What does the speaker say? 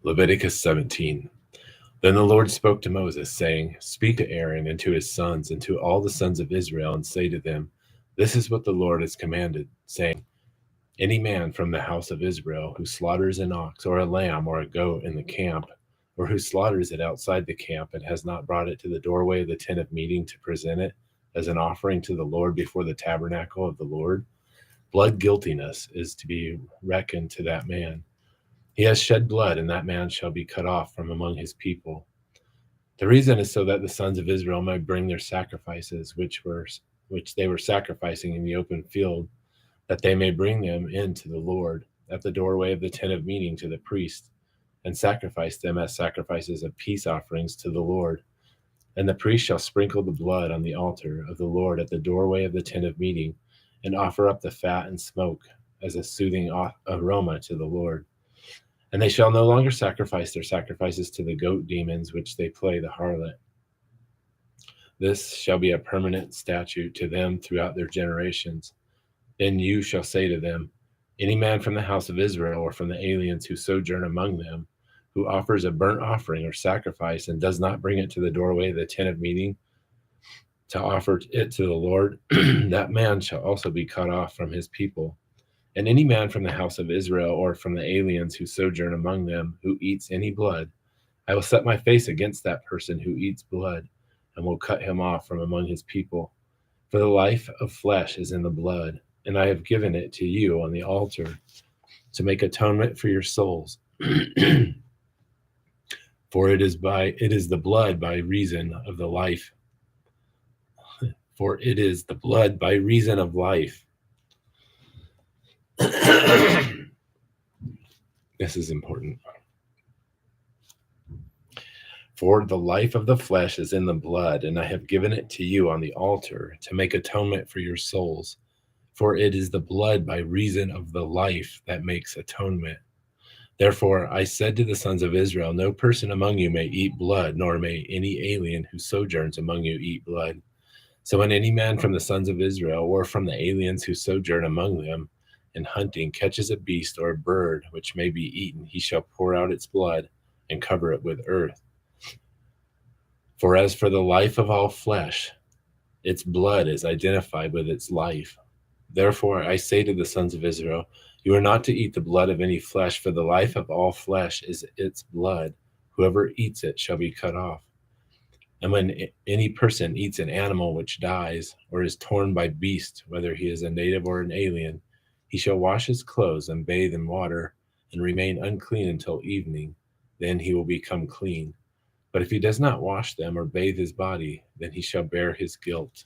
Leviticus 17. Then the Lord spoke to Moses, saying, Speak to Aaron and to his sons and to all the sons of Israel, and say to them, This is what the Lord has commanded, saying, Any man from the house of Israel who slaughters an ox or a lamb or a goat in the camp, or who slaughters it outside the camp and has not brought it to the doorway of the tent of meeting to present it as an offering to the Lord before the tabernacle of the Lord, blood guiltiness is to be reckoned to that man. He has shed blood, and that man shall be cut off from among his people. The reason is so that the sons of Israel might bring their sacrifices, which they were sacrificing in the open field, that they may bring them in to the Lord at the doorway of the tent of meeting to the priest, and sacrifice them as sacrifices of peace offerings to the Lord. And the priest shall sprinkle the blood on the altar of the Lord at the doorway of the tent of meeting, and offer up the fat and smoke as a soothing aroma to the Lord. And they shall no longer sacrifice their sacrifices to the goat demons which they play the harlot. This shall be a permanent statute to them throughout their generations. Then you shall say to them, Any man from the house of Israel or from the aliens who sojourn among them, who offers a burnt offering or sacrifice and does not bring it to the doorway of the tent of meeting to offer it to the Lord, that man shall also be cut off from his people. And any man from the house of Israel or from the aliens who sojourn among them who eats any blood, I will set my face against that person who eats blood, and will cut him off from among his people. For the life of flesh is in the blood, and I have given it to you on the altar to make atonement for your souls. For it is the blood by reason of the life. For it is the blood by reason of life. This is important. For the life of the flesh is in the blood, and I have given it to you on the altar to make atonement for your souls. For it is the blood by reason of the life that makes atonement. Therefore I said to the sons of Israel, No person among you may eat blood, nor may any alien who sojourns among you eat blood. So when any man from the sons of Israel or from the aliens who sojourn among them in hunting catches a beast or a bird which may be eaten, he shall pour out its blood and cover it with earth. For as for the life of all flesh, its blood is identified with its life. Therefore I say to the sons of Israel, You are not to eat the blood of any flesh, for the life of all flesh is its blood. Whoever eats it shall be cut off. And when any person eats an animal which dies, or is torn by beast, whether he is a native or an alien, he shall wash his clothes and bathe in water, and remain unclean until evening. Then he will become clean. But if he does not wash them or bathe his body, then he shall bear his guilt.